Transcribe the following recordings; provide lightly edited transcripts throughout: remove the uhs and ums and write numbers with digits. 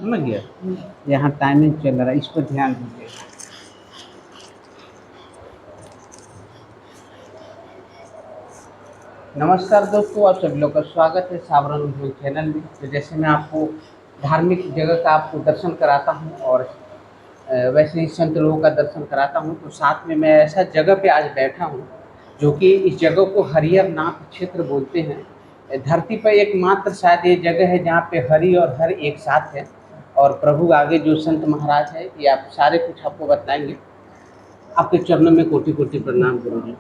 समझ गया। यहाँ टाइमिंग चल रहा है, इस पर ध्यान दीजिए। नमस्कार दोस्तों, आप सभी लोग का स्वागत है सावरन उद्योग चैनल में। तो जैसे मैं आपको धार्मिक जगह का आपको दर्शन कराता हूँ और वैसे ही संत लोगों का दर्शन कराता हूँ, तो साथ में मैं ऐसा जगह पे आज बैठा हूँ जो कि इस जगह को हरिहर नाथ क्षेत्र बोलते हैं। धरती पर एकमात्र शायद ये जगह है जहाँ पे हरि और हर एक साथ है। और प्रभु आगे जो संत महाराज है, ये आप सारे कुछ आपको बताएंगे। आपके चरणों में कोटि कोटि प्रणाम गुरु जी।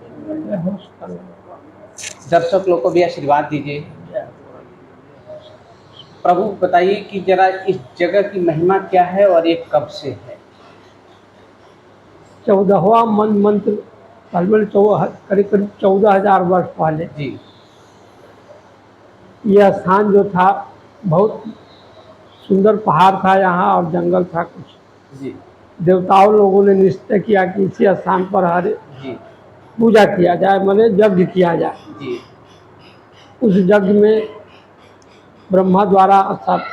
दर्शक लोग को भी आशीर्वाद दीजिए। प्रभु बताइए कि जरा इस जगह की महिमा क्या है और ये कब से है? 14वां मंत्र करीब करीब 14,000 वर्ष पहले जी यह स्थान जो था, बहुत सुंदर पहाड़ था यहाँ और जंगल था कुछ। जी देवताओं लोगों ने निश्चय किया कि इसी स्थान पर हर जी पूजा किया जाए, माने यज्ञ किया जाए। जी उस यज्ञ में ब्रह्मा द्वारा अर्थात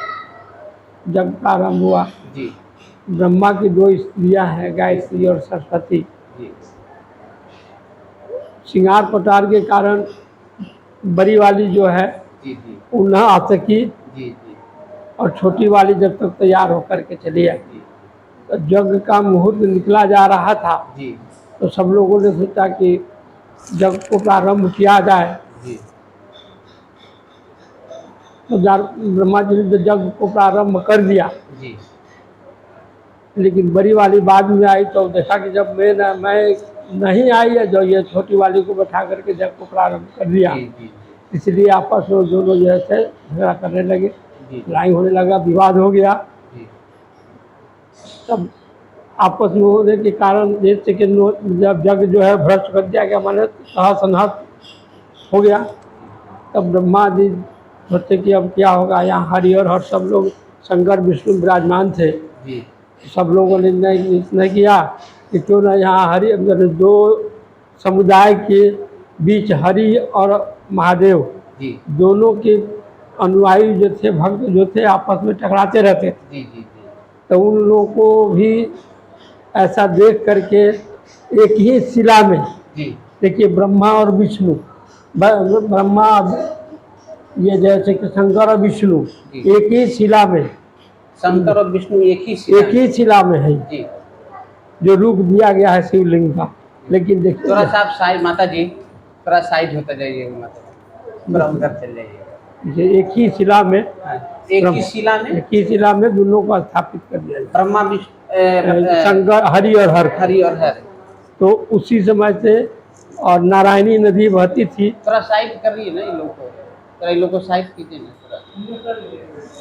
यज्ञ प्रारंभ हुआ। जी ब्रह्मा की 2 स्त्रियां हैं, गायत्री और सरस्वती। जी श्रृंगार पटार के कारण बड़ी वाली जो है जी जी उन्हें आ सकी जी जी और छोटी वाली जब तक तैयार होकर के चली आई। जी तो यज्ञ का मुहूर्त निकला जा रहा था, जी तो सब लोगों ने सोचा कि यज्ञ को प्रारंभ किया जाए। जी तो ब्रह्मा जी ने यज्ञ को प्रारंभ कर दिया, जी लेकिन बड़ी वाली बाद में आई तो देखा कि जब मैं नहीं आई है, जो ये छोटी वाली को बैठा करके यज्ञ को प्रारंभ कर दिया। जी जी इसलिए आपस में दोनों जो है झगड़ा करने लगे, जी लड़ाई होने लगा, विवाद हो गया। जी तब आपस में होने के कारण जैसे कि जब यज्ञ जो है भ्रष्ट कर दिया गया, माने तहस नहस हो गया। तब ब्रह्मा जी सोचे कि अब क्या होगा। यहाँ हरि और हर सब लोग शंकर विष्णु विराजमान थे। जी सब लोगों ने निर्णय किया कि क्यों ना यहाँ हरि, दो समुदाय के बीच हरि और महादेव जी दोनों के अनुयायी जो थे, भक्त जो थे, आपस में टकराते रहते थे। जी जी तो उन लोगों को भी ऐसा देख करके एक ही शिला में, जी देखिए ब्रह्मा और विष्णु, ब्रह्मा ये जैसे कि शंकर और विष्णु जी। एक ही शिला में, शंकर और विष्णु एक ही शिला में है, जी। जो रूप दिया गया है शिवलिंग का। लेकिन देखिए थोड़ा सा आप साइड, माता जी थोड़ा साइड होता जाइएगा, माता जी थोड़ा उधर चल जाइएगा। ये एक ही शिला में, एक ही शिला में, एक ही शिला में दोनों को स्थापित कर दिया जाए, ब्रह्मा विष्णु शंकर हरि और हर। हरि और हर। तो उसी समय से और नारायणी नदी बहती थी। थोड़ा साइड कर रही है ना इन लोग को, थोड़ा इन लोग को साइड कीजिए ना थोड़ा।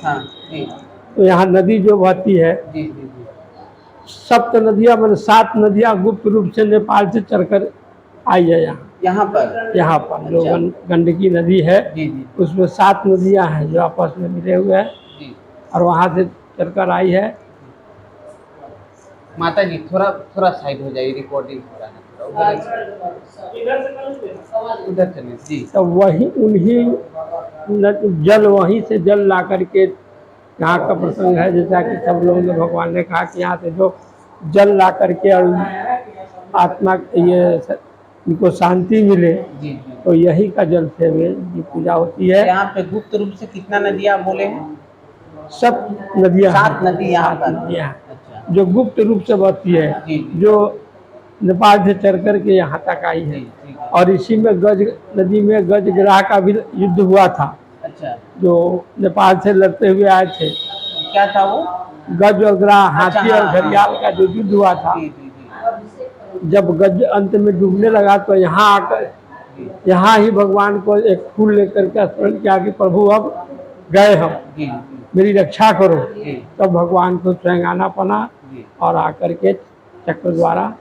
हाँ जी। तो यहाँ नदी जो बहती है, जी जी जी, सप्त नदियाँ, मतलब 7 नदियाँ गुप्त रूप से नेपाल से चढ़कर आई है यहाँ पर जो गंडकी नदी है, जी जी, उसमें 7 नदियाँ हैं जो आपस में मिले हुए हैं जी। और वहाँ से चढ़कर आई है। माता जी थोड़ा थोड़ा साइड हो जाइए, रिकॉर्डिंग हो रहा है, उधर चलिए जी। तो वही उन्हीं जल, वहीं से जल ला करके यहाँ का प्रसंग है। जैसा कि सब लोगों ने, भगवान ने कहा कि यहाँ से जो जल ला करके और आत्मा ये इनको शांति मिले, जी जी, तो यही का जल से की पूजा होती है। यहाँ पे गुप्त रूप से कितना नदियाँ बोले हैं? 7 नदियाँ, 7 नदी यहाँ पर अच्छा, जो गुप्त रूप से बहती है, जो नेपाल से चढ़ करके यहाँ तक आई है। और इसी में गज नदी में गजग्राह का भी युद्ध हुआ था। अच्छा, जो नेपाल से लड़ते हुए आए थे। क्या था वो? गज और ग्राह, हाथी और घड़ियाल का जो युद्ध हुआ था। जब गज अंत में डूबने लगा तो यहाँ आकर, यहाँ ही भगवान को एक फूल लेकर के स्मरण किया कि प्रभु अब गए हम, मेरी रक्षा करो। तब भगवान को स्वयं आना पना और आकर के चक्र द्वारा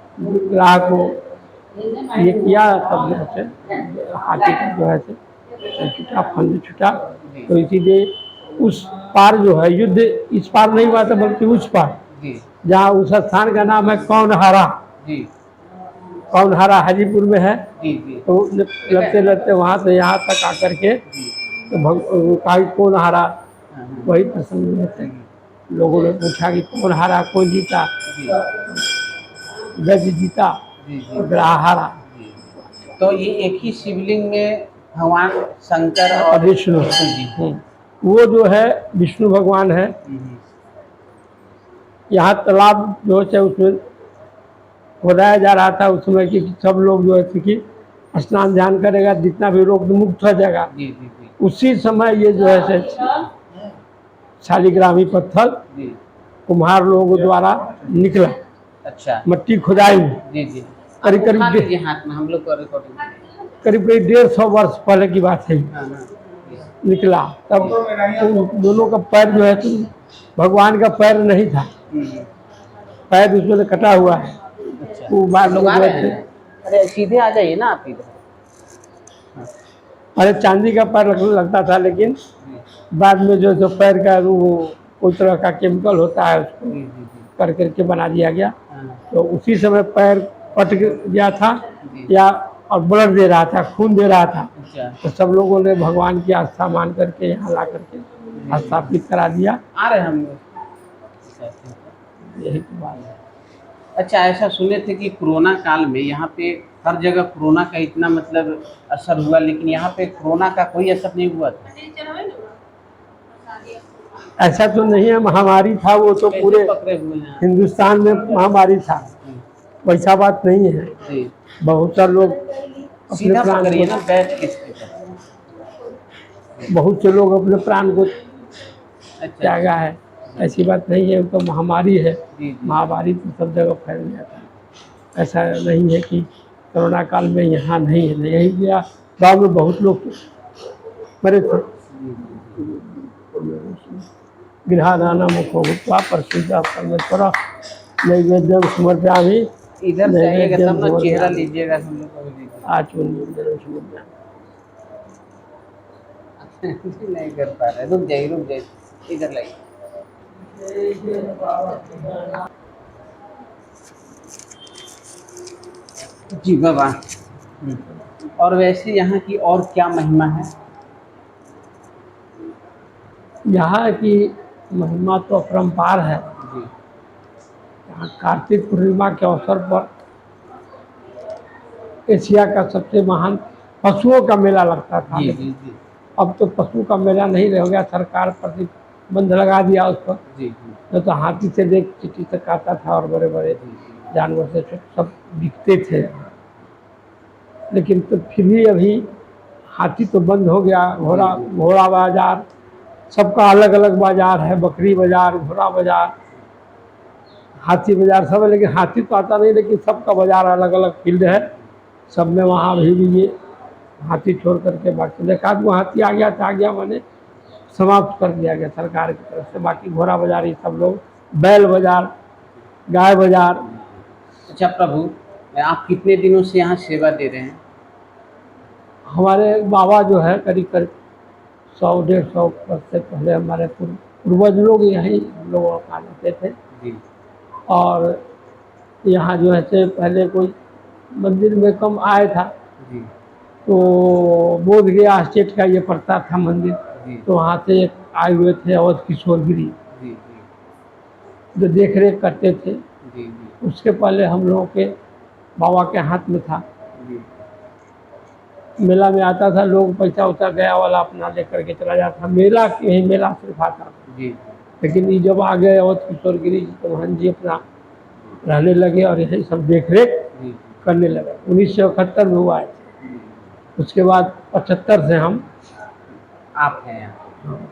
ग्राह को ये किया। तब जो है हाथी का जो है छुटा, फंद छुटा। तो इसीलिए उस पार जो है युद्ध, इस पार नहीं हुआ था बल्कि उस पार, जहाँ उस स्थान का नाम है कौनहारा। कौनहारा हाजीपुर में है। तो लड़ते लड़ते वहाँ से यहाँ तक आकर के तो कौनहारा हाँ, वही प्रसंग में थे। लोगों ने पूछा कि कौन हारा, कौन जीता? जी गज जीता जी जी और ग्राह हारा। जी। तो ये एक ही शिवलिंग में भगवान शंकर और और विष्णु। जी। वो जो है विष्णु भगवान है। हम्म, यहाँ तालाब जो है उसमें खोदाया जा रहा था उस समय कि सब लोग जो है कि स्नान ध्यान करेगा, जितना भी रोग मुक्त हो जाएगा। जी जी जी उसी समय ये जो है से शालिग्रामी पत्थर जी। कुम्हार लोगों द्वारा निकला, अच्छा। मट्टी खुदाई में। जी जी। करीब आप उठा करीब लीजिए हाथ में, हम लोग को रिकॉर्डिंग। करीब करीब 150 वर्ष पहले की बात है। हाँ हाँ जी निकला तब उन दोनों का पैर जो है तो भगवान का पैर नहीं था, हम्म, पैर उसमें से कटा हुआ है। अच्छा। वो बाद लोग में आ जो रहे है हैं, अरे सीधे आ जाइए ना आप इधर। अरे चांदी का पैर लगता था, लेकिन जी बाद में जो जो पैर का वो कोई तरह का केमिकल होता है उसको जी जी जी। कर करके बना दिया गया। हाँ तो उसी समय पैर पट गया था जी। या और ब्लड दे रहा था, खून दे रहा था। अच्छा तो सब लोगों ने भगवान की आस्था मान करके यहाँ ला करके जी। स्थापित करा दिया। आ रहे हैं हम लोग। अच्छा, ठीक है। यही तो बात है। अच्छा, ऐसा सुने थे कि कोरोना काल में यहाँ पे हर जगह कोरोना का इतना मतलब असर हुआ, लेकिन यहाँ पे कोरोना का कोई असर नहीं हुआ था। ऐसा तो नहीं है, महामारी था वो तो कैसे पूरे पकड़े हुए हैं? हिंदुस्तान में महामारी था, हम्म, वैसा बात नहीं है। जी। बहुत सारे लोग अपने सीधा प्राण पकड़िए ना, को बैठ के इसके ऊपर। बहुत से लोग अपने प्राण को अच्छा त्यागा अच्छा। है। ऐसी बात नहीं है, वो तो महामारी है। जी जी। महामारी तो सब जगह फैल गया था। ऐसा नहीं है कि कोरोना काल में यहाँ नहीं है, यही गया गाँव में बहुत लोग मरे थे। जी जी। गृहादान मुखो भूत्वा प्रसिद्ध परमेश्वर नैवेद्यम समर्पयामि। इधर से आइएगा नैवेद्यम तब ना, चेहरा समर्पयामि लीजिएगा, हम लोग को भी लीजिए। आचमनीयं समर्पयामि। नहीं कर पा रहे, रुक जाइए रुक जाइए, इधर लाइए। जी बाबा। और वैसे यहाँ की और क्या महिमा है? यहाँ की महिमा तो अपरंपार है। जी यहाँ कार्तिक पूर्णिमा के अवसर पर एशिया का सबसे महान पशुओं का मेला लगता था। जी लेकिन जी जी अब तो पशु का मेला नहीं रह गया, सरकार प्रतिबंध लगा दिया उस पर। जी जी न तो हाथी से देख चिट्ठी तक आता था और बड़े बड़े जी जी। जानवर से सब दिखते थे। लेकिन तो फिर भी अभी हाथी तो बंद हो गया। घोड़ा बाजार, सबका अलग अलग बाजार है, बकरी बाजार, घोड़ा बाजार, हाथी बाजार सब है। लेकिन हाथी तो आता नहीं, लेकिन सबका बाजार अलग अलग फील्ड है। सब में वहाँ भी ये हाथी छोड़ करके बाकी देखा वो हाथी आ गया था, आ गया मैंने समाप्त कर दिया गया सरकार की तरफ से। बाकी घोड़ा बाजार, ये सब लोग, बैल बाजार, गाय बाजार। अच्छा प्रभु, आप कितने दिनों से यहाँ सेवा दे रहे हैं? हमारे बाबा जो है करीब करीब 100-150 वर्ष से पहले हमारे पूर्वज लोग यहीं हम लोग का रहते थे। जी और यहाँ जो है से पहले कोई मंदिर में कम आया था, जी तो बोध गया स्टेट का ये पड़ता था मंदिर। जी तो वहाँ से एक आए हुए थे अवध किशोर गिरी, जी जो देख रेख करते थे। जी जी उसके पहले हम लोगों के बाबा के हाथ में था। जी मेला में आता था लोग, पैसा वैसा गया वाला अपना लेकर के चला जाता था। मेला यही मेला सिर्फ आता था। जी लेकिन ये जब आ गए अवध किशोर गिरी जी, तो मोहन जी अपना रहने लगे और यही सब देख रेख जी करने लगे। 1971 में हुआ है। जी। उसके बाद 75 से हम आप हैं यहाँ?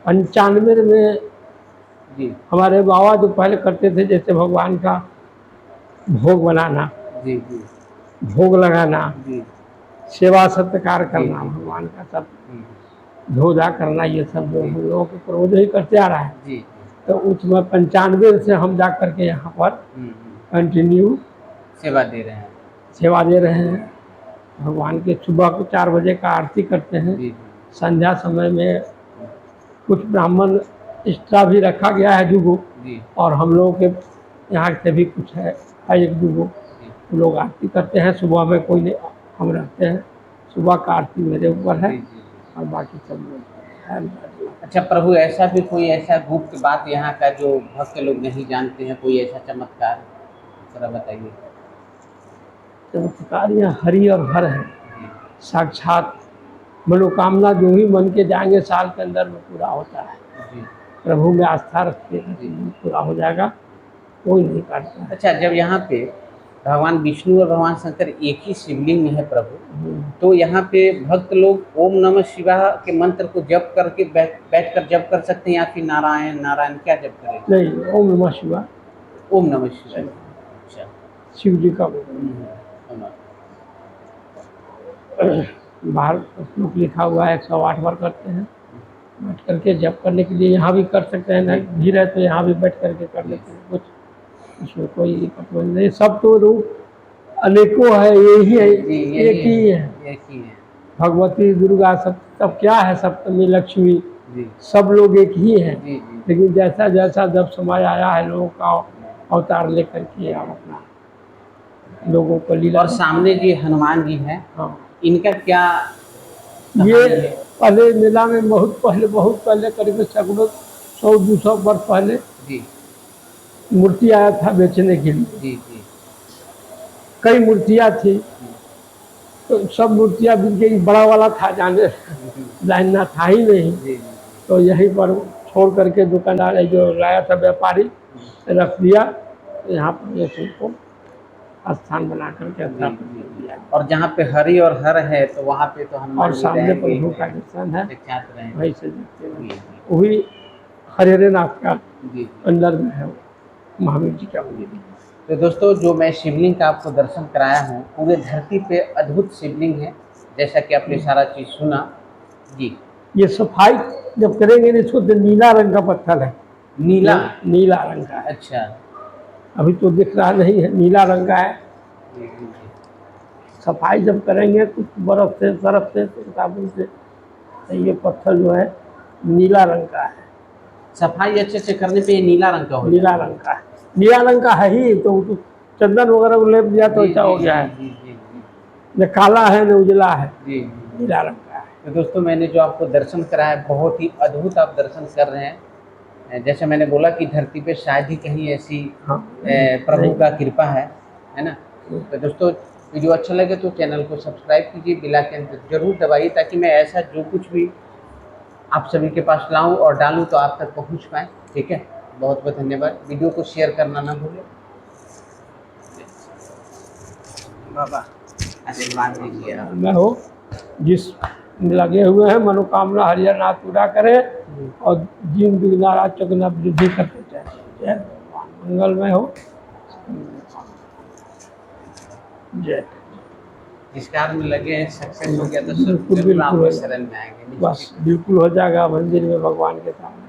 95 में जी हमारे बाबा जो पहले करते थे, जैसे भगवान का भोग बनाना, जी जी भोग लगाना, जी सेवा सत्कार जी करना, जी भगवान का सब जी धोधा करना, ये सब जो जी हम लोगों के पूर्वज ही करते आ रहा है। जी तो उसमें 95 से हम जा करके यहाँ पर कंटिन्यू सेवा दे रहे हैं। सेवा दे रहे हैं। भगवान के सुबह को 4 बजे का आरती करते हैं। जी संध्या समय में कुछ ब्राह्मण एक्स्ट्रा भी रखा गया है 2 जी और हम लोगों के यहाँ से भी कुछ है 1-2 जी लोग आरती करते हैं। सुबह में कोई नहीं, हम रहते हैं। सुबह का आरती मेरे ऊपर है जी जी और बाकी सब लोग। अच्छा प्रभु, ऐसा भी कोई ऐसा गुप्त बात यहाँ का जो भक्त लोग नहीं जानते हैं, कोई ऐसा चमत्कार जरा बताइए। चमत्कार यहाँ हरि और हर है, साक्षात मनोकामना जो भी मन के जाएंगे साल के अंदर में पूरा होता है। जी प्रभु में आस्था रखते हैं कि पूरा हो जाएगा, कोई नहीं काटता है। अच्छा, जब यहाँ पे भगवान विष्णु और भगवान शंकर एक ही शिवलिंग में है प्रभु, तो यहाँ पे भक्त लोग ओम नमः शिवाय के मंत्र को जप करके बैठ कर जप कर सकते हैं, या फिर नारायण नारायण क्या जप करें? नहीं, ओम नमः शिवाय। ओम नमः शिवाय। अच्छा, शिव जी का ओम। बाहर श्लोक लिखा हुआ है, 108 बार करते हैं बैठ करके जप करने के लिए। यहाँ भी कर सकते हैं, नहीं भीड़ है तो यहाँ भी बैठ करके कर लेते हैं, कुछ इसमें कोई दिक्कत नहीं। सब तो रूप अनेकों है, यही है, एक ही है। भगवती दुर्गा सब क्या है, सप्तमी लक्ष्मी सब लोग एक ही है। लेकिन जैसा जैसा जब समय आया है लोगों का अवतार लेकर के आप अपना लोगों को लीला। और सामने जी हनुमान जी हैं, हाँ, इनका क्या? ये पहले मेला में बहुत पहले करीब सैकड़ों 100-200 वर्ष पहले जी मूर्ति आया था बेचने के लिए। जी जी कई मूर्तियाँ थी, तो सब मूर्तियाँ बिक गई। बड़ा वाला था, जाने लाइन था ही नहीं, तो यहीं पर छोड़ करके दुकानदार जो लाया था व्यापारी रख दिया। तो यहाँ पर ये सबको स्थान बना करके स्थापित कर दिया। और जहाँ पे हरि और हर है तो वहाँ पे तो हनुमान और जी सामने रहेंगे, प्रभु का निशान है, साक्षात रहेंगे। वही से देखते हैं, वही हरिहरनाथ का अंदर में है महावीर जी का मंदिर। तो दोस्तों, जो मैं शिवलिंग का आपको दर्शन कराया हूँ, पूरे धरती पे अद्भुत शिवलिंग है, जैसा कि आपने सारा चीज़ सुना जी। ये सफाई जब करेंगे ना, इसको तो नीला रंग का पत्थर है, नीला रंग का। अच्छा, अभी तो दिख रहा नहीं है, नीला रंग का है। सफाई जब करेंगे कुछ बर्फ से सरफ से साबुन से, तो ये पत्थर जो है नीला रंग का है। सफाई अच्छे से करने पे ये नीला रंग का हो, नीला रंग का है, नीला रंग का है ही। तो चंदन वगैरह को लेप दिया तो ऐसा हो गया है, न काला है न उजला है, नीला रंग का है। तो दोस्तों, मैंने जो आपको दर्शन कराया बहुत ही अद्भुत आप दर्शन कर रहे हैं। जैसे मैंने बोला कि धरती पे शायद ही कहीं ऐसी प्रभु का कृपा है ना। तो दोस्तों, वीडियो अच्छा लगे तो चैनल को सब्सक्राइब कीजिए, बेल आइकन जरूर दबाइए, ताकि मैं ऐसा जो कुछ भी आप सभी के पास लाऊं और डालूं तो आप तक पहुंच पाए। ठीक है, बहुत बहुत धन्यवाद। वीडियो को शेयर करना ना भूलें। बाबा आशीर्वाद दीजिए। मैं हो जिस लगे हुए हैं मनोकामना हरिहरनाथ पूरा करे और जीवन विघ्नारा चुगना वृद्धि करते जाए। जय भगवान, मंगलमय हो। जय। जिस कार्य में लगे हैं सक्सेस हो गया तो सब जरूर आपके शरण में आएंगे। बस बिल्कुल हो जाएगा मंदिर में भगवान के सामने।